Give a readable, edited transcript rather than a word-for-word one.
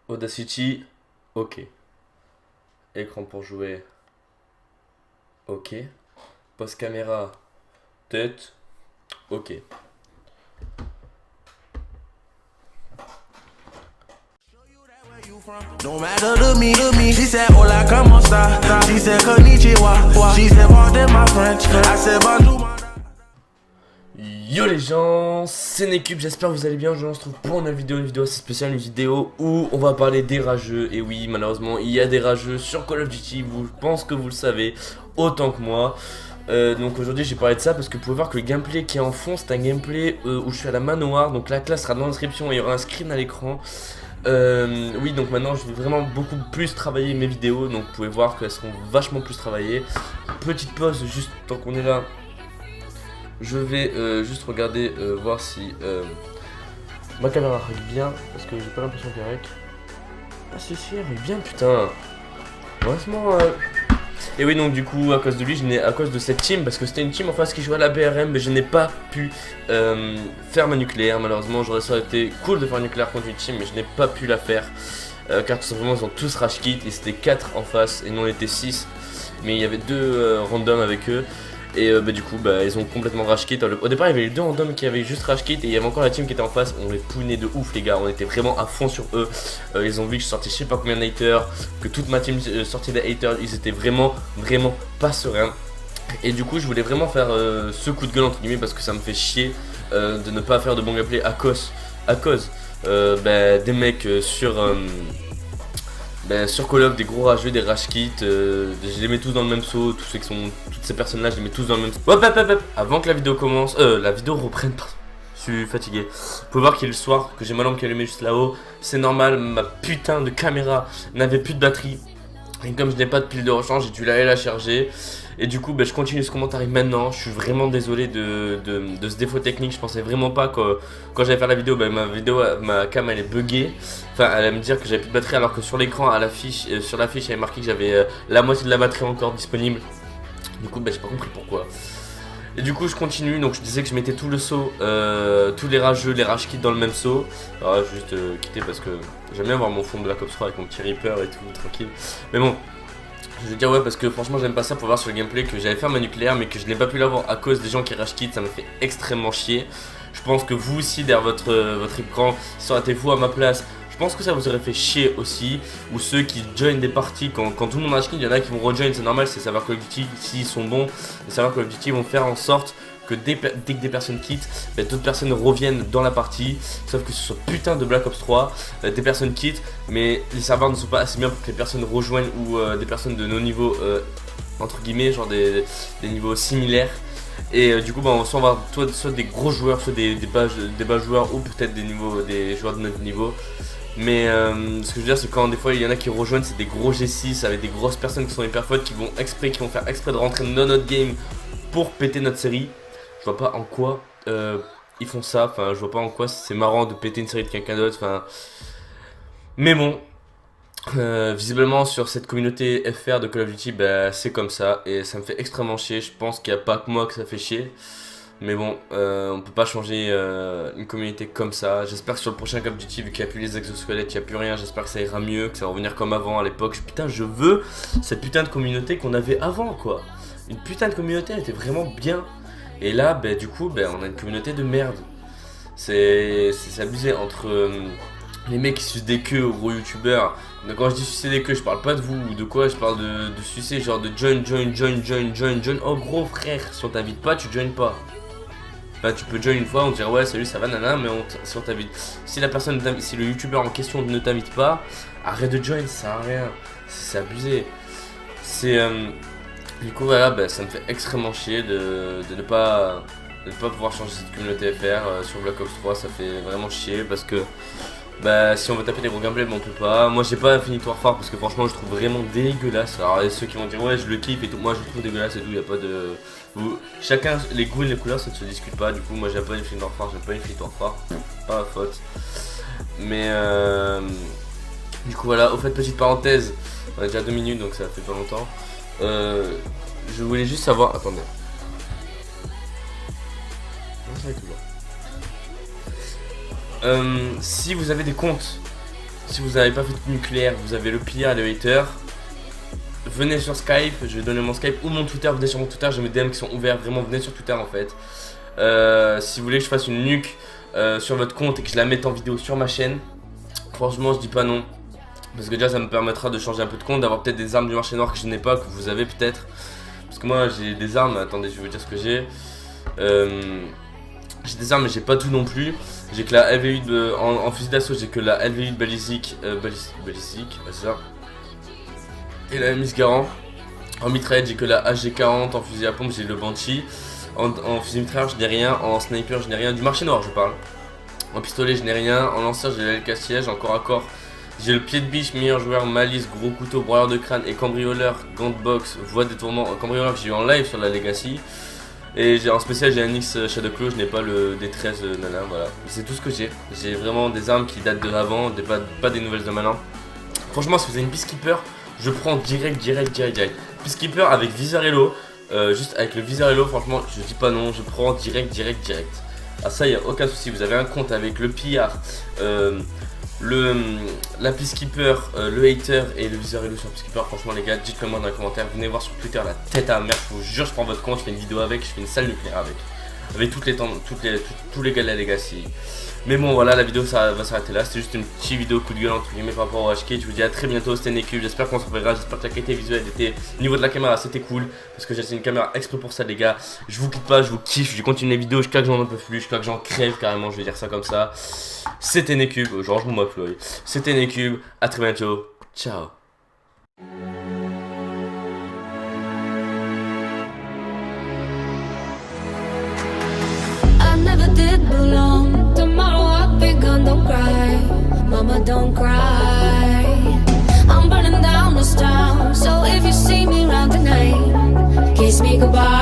Audacity, ok. Écran pour jouer, ok. Post caméra, tête, ok. No matter to me, she said hola como esta, she said konnichiwa, she said pardon my French, I said bonjour. Yo les gens, c'est Nekub, j'espère que vous allez bien. Aujourd'hui on se retrouve pour une vidéo assez spéciale, une vidéo où on va parler des rageux. Et oui, malheureusement il y a des rageux sur Call of Duty, je pense que vous le savez autant que moi. Donc aujourd'hui j'ai parlé de ça parce que vous pouvez voir que le gameplay qui est en fond c'est un gameplay où je suis à la manoir. Donc la classe sera dans l'inscription et il y aura un screen à l'écran. Oui, donc maintenant je vais vraiment beaucoup plus travailler mes vidéos. Donc vous pouvez voir qu'elles seront vachement plus travaillées. Petite pause juste tant qu'on est là. Je vais juste regarder, voir si ma caméra règle bien, parce que j'ai pas l'impression qu'elle règle. Ah si, elle règle bien, putain. Heureusement. Et oui, donc du coup, à cause de lui, à cause de cette team, parce que c'était une team en face qui jouait à la BRM, mais je n'ai pas pu faire ma nucléaire. Malheureusement, ça aurait été cool de faire un nucléaire contre une team, mais je n'ai pas pu la faire. Car tout simplement, ils ont tous rage kit, et c'était 4 en face, et nous on était 6. Mais il y avait 2 randoms avec eux. Et du coup ils ont complètement rage quit. Au départ il y avait les 2 randoms qui avaient juste rage quit. Et il y avait encore la team qui était en face. On les pounait de ouf les gars. On était vraiment à fond sur eux. Ils ont vu que je sortais je sais pas combien de haters. Que toute ma team sortait des haters. Ils étaient vraiment pas sereins. Et du coup je voulais vraiment faire ce coup de gueule entre guillemets. Parce que ça me fait chier de ne pas faire de bon gameplay à cause des mecs sur Call of, des gros rageux, des rage kits, je les mets tous dans le même seau, toutes ces personnes là je les mets tous dans le même seau. Hop. Avant que la vidéo commence, la vidéo reprenne, pardon. Je suis fatigué. Vous pouvez voir qu'il est le soir, que j'ai ma lampe qui est allumée juste là-haut. C'est normal, ma putain de caméra n'avait plus de batterie. Et comme je n'ai pas de pile de rechange, j'ai dû aller la charger. Et du coup, je continue ce commentaire maintenant. Je suis vraiment désolé de ce défaut technique. Je pensais vraiment pas que quand j'allais faire la vidéo, ma cam elle est buggée. Enfin, elle allait me dire que j'avais plus de batterie alors que sur l'écran, sur l'affiche, il y avait marqué que j'avais la moitié de la batterie encore disponible. Du coup, j'ai pas compris pourquoi. Et du coup, je continue. Donc, je disais que je mettais tout le seau, tous les rageux, les rage kits dans le même seau. Alors là, je vais juste quitter parce que j'aime bien avoir mon fond de Black Ops 3 avec mon petit Reaper et tout, tranquille. Mais bon. Je veux dire ouais parce que franchement j'aime pas ça pour voir sur le gameplay que j'avais fait ma nucléaire mais que je n'ai pas pu l'avoir à cause des gens qui rage quit, ça me fait extrêmement chier. Je pense que vous aussi derrière votre écran, si ça aurait été vous à ma place, je pense que ça vous aurait fait chier aussi. Ou ceux qui joignent des parties quand tout le monde rage quit, il y en a qui vont rejoin, c'est normal, c'est savoir Call of Duty s'ils sont bons, c'est savoir Call of Duty vont faire en sorte que dès que des personnes quittent, d'autres personnes reviennent dans la partie. Sauf que sur ce putain de Black Ops 3, des personnes quittent, mais les serveurs ne sont pas assez bien pour que les personnes rejoignent ou des personnes de nos niveaux, entre guillemets, genre des niveaux similaires. Et du coup, on va soit avoir soit des gros joueurs, soit des bas joueurs ou peut-être des joueurs de notre niveau. Mais ce que je veux dire, c'est quand des fois il y en a qui rejoignent, c'est des gros G6 avec des grosses personnes qui sont hyper fortes, qui vont faire exprès de rentrer dans notre game pour péter notre série. Je vois pas en quoi ils font ça, enfin je vois pas en quoi c'est marrant de péter une série de quelqu'un d'autre, enfin. Mais bon, visiblement sur cette communauté FR de Call of Duty, c'est comme ça et ça me fait extrêmement chier. Je pense qu'il n'y a pas que moi que ça fait chier. Mais bon, on peut pas changer une communauté comme ça. J'espère que sur le prochain Call of Duty, vu qu'il n'y a plus les exosquelettes, il n'y a plus rien, j'espère que ça ira mieux, que ça va revenir comme avant à l'époque. Putain, je veux cette putain de communauté qu'on avait avant quoi. Une putain de communauté, elle était vraiment bien. Et là, du coup, on a une communauté de merde. C'est abusé entre les mecs qui sucent des queues aux gros youtubeurs. Donc quand je dis sucer des queues, je parle pas de vous ou de quoi, je parle de sucer, genre de join. Oh gros frère, si on t'invite pas, tu joins pas. Enfin, tu peux join une fois, on te dirait ouais, salut, ça va, nana, mais si on t'invite. Si le youtubeur en question ne t'invite pas, arrête de join, ça sert à rien. C'est abusé. Du coup voilà, ça me fait extrêmement chier de ne pas pouvoir changer cette communauté FR sur Black Ops 3, ça fait vraiment chier parce que si on veut taper des gros gameplays on peut pas. Moi j'ai pas Infinite Warfare parce que franchement je trouve vraiment dégueulasse. Alors il y a ceux qui vont dire ouais je le kiffe et tout, moi je le trouve dégueulasse et tout, y a pas de. Chacun les goûts et les couleurs ça ne se discute pas, du coup moi j'aime pas Infinite Warfare, pas ma faute. Mais du coup voilà, au fait petite parenthèse, on a déjà 2 minutes donc ça fait pas longtemps. Je voulais juste savoir. Attendez. Si vous avez des comptes si vous n'avez pas fait de nucléaire, vous avez le pillard et le hater. Venez sur Skype, je vais donner mon Skype ou mon Twitter, venez sur mon Twitter, j'ai mes DM qui sont ouverts, vraiment venez sur Twitter en fait. Si vous voulez que je fasse une nuke sur votre compte et que je la mette en vidéo sur ma chaîne, franchement je dis pas non. Parce que déjà ça me permettra de changer un peu de compte, d'avoir peut-être des armes du marché noir que je n'ai pas, que vous avez peut-être. Parce que moi j'ai des armes, attendez je vais vous dire ce que j'ai. J'ai des armes mais j'ai pas tout non plus. J'ai que la LV8 en fusil d'assaut, j'ai que la LV8 balistique, balistique, c'est ça. Et la MS Garand. En mitraillette j'ai que la HG40, en fusil à pompe j'ai le Banshee. En fusil mitrailleur je n'ai rien, en sniper je n'ai rien, du marché noir je parle. En pistolet je n'ai rien, en lanceur j'ai la LK siège, en corps à corps. J'ai le pied de biche, meilleur joueur, malice, gros couteau, broyeur de crâne et cambrioleur, gant de boxe, voie détournement, cambrioleur que j'ai eu en live sur la Legacy. Et en spécial j'ai un X Shadowclaw, je n'ai pas le D13 nana, voilà. C'est tout ce que j'ai. J'ai vraiment des armes qui datent de avant, pas des nouvelles de maintenant. Franchement si vous avez une Peacekeeper, je prends direct. Peacekeeper avec viseur Hello, juste avec le viseur Hello, franchement je dis pas non, je prends direct. Ah ça y a aucun souci, vous avez un compte avec le pillard, la Peacekeeper, le hater et le viseur Hello sur Peacekeeper. Franchement les gars, dites-le moi dans les commentaires, venez voir sur Twitter la tête à la merde, je vous jure je prends votre compte, je fais une vidéo avec, je fais une salle nucléaire avec tous les gars de la Legacy. Mais bon voilà, la vidéo ça va s'arrêter là, c'était juste une petite vidéo coup de gueule entre guillemets par rapport au HK. Je vous dis à très bientôt, c'était Nekub, j'espère qu'on se reverra, j'espère que la qualité visuelle était au niveau de la caméra, c'était cool. Parce que j'ai acheté une caméra exprès pour ça les gars. Je vous quitte pas, je vous kiffe, je continue les vidéos jusqu'à que j'en peux plus, jusqu'à que j'en crève carrément, je vais dire ça comme ça. C'était Nekub, genre je vous McFly. C'était Nekub, à très bientôt, ciao. Tomorrow I'll be gone, don't cry, mama don't cry. I'm burning down this town, so if you see me around tonight, kiss me goodbye.